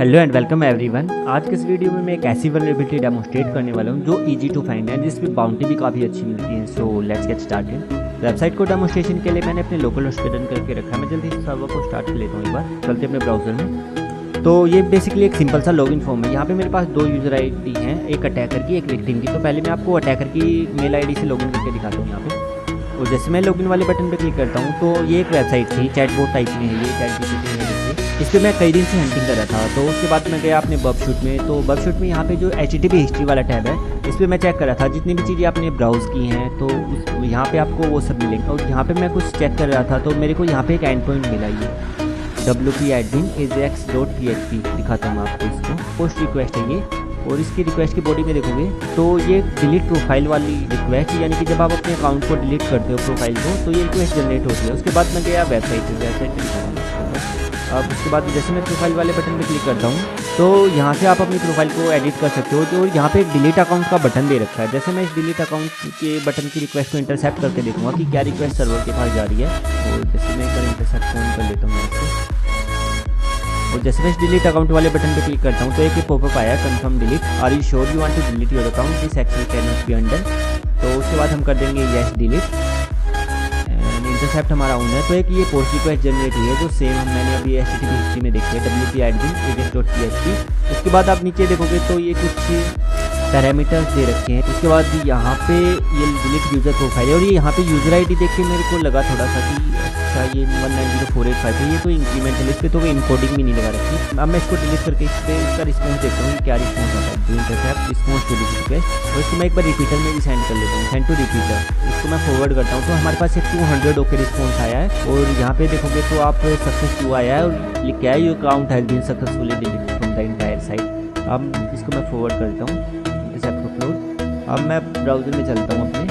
Hello and welcome everyone. आज के इस वीडियो में मैं एक ऐसी वल्नरेबिलिटी डेमोस्ट्रेट करने वाला हूं जो इजी टू फाइंड है, जिसमें बाउंटी भी काफ़ी अच्छी मिलती है। So let's get started. Website को डेमोस्ट्रेशन के लिए मैंने अपने लोकल होस्ट पे रन करके रखा है। मैं जल्दी से सर्वर को स्टार्ट कर लेता हूँ। एक बार चलते अपने ब्राउजर में। तो ये बेसिकली एक सिंपल सा लॉगिन फॉर्म है। यहाँ पे मेरे पास दो यूज़र आईडी हैं, एक अटैकर की एक विक्टिम की। तो पहले मैं आपको अटैकर की मेल आईडी से लॉगिन करके दिखाता हूँ यहाँ पे। और जैसे मैं लॉगिन वाले बटन पे क्लिक करता हूँ तो ये एक वेबसाइट थी, चैटबॉट टाइप में है ये, चैटजीपीटी है जैसे। इस पर मैं कई दिन से हंटिंग कर रहा था। तो उसके बाद मैं गया अपने बबशूट में। तो बबशूट में यहाँ पे जो HTTP हिस्ट्री वाला टैब है, इस पर मैं चेक कर रहा था जितनी भी चीज़ें आपने ब्राउज़ की हैं तो यहाँ पे आपको वो सब मिलेंगे। और यहाँ पे मैं कुछ चेक कर रहा था तो मेरे को यहाँ पे एक एंड पॉइंट मिला, ये wp-admin ajax.php दिखाता हूँ आपको। इसको पोस्ट रिक्वेस्ट है ये, और इसकी रिक्वेस्ट की बॉडी में देखोगे तो ये डिलीट प्रोफाइल वाली रिक्वेस्ट, यानी कि जब आप अपने अकाउंट को डिलीट करते हो प्रोफाइल को तो ये रिक्वेस्ट जनरेट होती है। उसके बाद मैं गया वेबसाइट पे अब उसके बाद जैसे मैं प्रोफाइल वाले बटन पे क्लिक करता हूँ तो यहाँ से आप अपनी प्रोफाइल को एडिट कर सकते हो। तो यहाँ पे एक डिलीट अकाउंट का बटन दे रखा है। जैसे मैं इस डिलीट अकाउंट के बटन की रिक्वेस्ट को इंटरसेप्ट करके देखूँगा कि क्या रिक्वेस्ट सर्वर के पास जा रही है। और जैसे मैं एक बार इंटरसेप्ट फोन कर लेता हूँ इससे, और जैसे मैं इस डिलीट अकाउंट वाले बटन पे क्लिक करता हूँ तो एक पॉपअप आया, confirm delete, are you sure you want to delete your account, this action can not be undone. तो उसके बाद हम कर देंगे येस डिलीट, इंटरसेप्ट हमारा ऑन है। तो एक ये पोस्ट रिक्वेस्ट जनरेट हुई है जो सेम मैंने अभी HTTP हिस्ट्री में देखी है, wp-admin ajax.php। उसके बाद आप नीचे देखोगे तो ये कुछ पैरामीटर्स दे रखे हैं। उसके बाद यहाँ पे ये डिलीट यूज़र प्रोफाइल है, और ये यहाँ पे यूज़र आईडी देख के मेरे को लगा थोड़ा सा कि अच्छा ये 190485 है, ये तो इंक्रीमेंटल, इस पर तो इनकोडिंग भी नहीं लगा रखी। अब मैं इसको डिलीट करके इस पर इसका रिस्पॉन्स देखता हूँ क्या रिस्पॉन्स आता है। Intercept response to delete request, और इसको मैं एक बार रिपीटर में भी सेंड कर लेता हूँ, सेंड टू रिपीटर। इसको मैं फॉरवर्ड करता हूँ तो हमारे पास एक 200 ओके रिस्पॉन्स आया है। और यहाँ पे देखोगे तो आप सक्सेस 2 आया है और लिख के आया your account has been successfully deleted from the entire site. अब इसको मैं फॉरवर्ड करता हूँ। अब मैं ब्राउज़र में चलता हूँ अपने,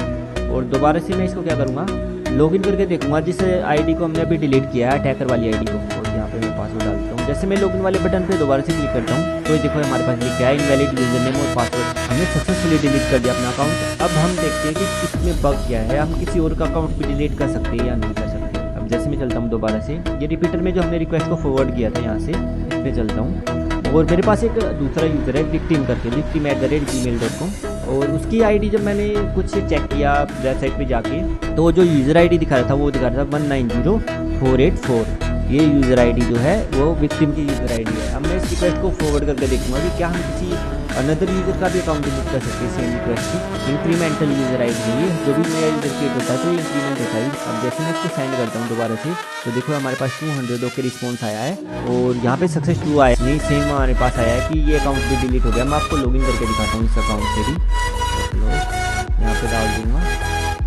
और दोबारा से मैं इसको क्या करूँगा, लॉगिन करके देखूँगा जिस आईडी को हमने अभी डिलीट किया है, अटैकर वाली आईडी को। और यहाँ पे मैं पासवर्ड डालता हूँ। जैसे मैं लॉगिन वाले बटन पे दोबारा से क्लिक करता हूँ तो देखो हमारे पास लिखा है इनवैलिड यूजर नेम और पासवर्ड, हमने सक्सेसफुली डिलीट कर दिया अपना अकाउंट। अब हम देखते हैं कि इसमें बग क्या है, हम किसी और का अकाउंट भी डिलीट कर सकते हैं या नहीं कर सकते। अब जैसे मैं चलता हूँ दोबारा से, ये रिपीटर में जो हमने रिक्वेस्ट को फॉरवर्ड किया था यहाँ से, इस पर चलता हूँ। और मेरे पास एक दूसरा यूज़र है विक्टिम करके, victim@gmail.com, और उसकी आईडी जब मैंने कुछ चेक किया वेबसाइट पे जाके तो जो यूज़र आईडी दिखा रहा था वो दिखा रहा था 190484। ये यूज़र आईडी जो है वो विक्टिम की यूज़र आईडी है। अब मैं इस रिक्वेस्ट को फॉरवर्ड करके देखूंगा कि क्या हम किसी अनदर यूज़र का भी अकाउंट डिलीट कर सकते हैं सेम रिक्वेस्ट की। इंक्रीमेंटल यूज़र आईडी है, जो भी मेरा यूज़र क्रिएट होता है तो इंक्रीमेंट होता है। अब जैसे मैं इसको सेंड करता हूँ दोबारा से तो देखो हमारे पास 200 के रिस्पॉन्स आया है, और यहाँ पे सक्सेस 2 आया नहीं, सेम हमारे पास आया है कि ये अकाउंट भी डिलीट हो गया। मैं आपको लॉगिन करके दिखाता हूँ इस अकाउंट से भी। यहाँ पे डाल दूँगा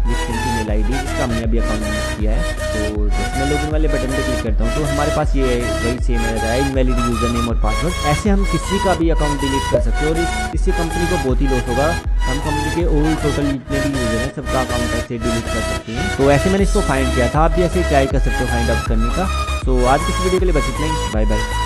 विक्टिम की मेल आईडी जिसका हमने अभी अकाउंट यूज़ किया है। तो जैसे मैं लॉगिन वाले बटन पे क्लिक करता हूँ तो हमारे पास ये वही सेम आ रहा है, इनवैलिड यूज़र नेम और पासवर्ड। ऐसे हम किसी का भी अकाउंट डिलीट कर सकते हैं, और इससे कंपनी को बहुत ही लॉस होगा। हम कंपनी के ओवरऑल टोटल जितने भी यूज़र हैं सबका अकाउंट ऐसे डिलीट कर सकते हैं। तो ऐसे मैंने इसको फाइंड किया था, आप भी ऐसे ट्राई कर सकते हो फाइंड आउट करने का। तो आज की इस वीडियो के लिए बस इतना ही, बाय बाय।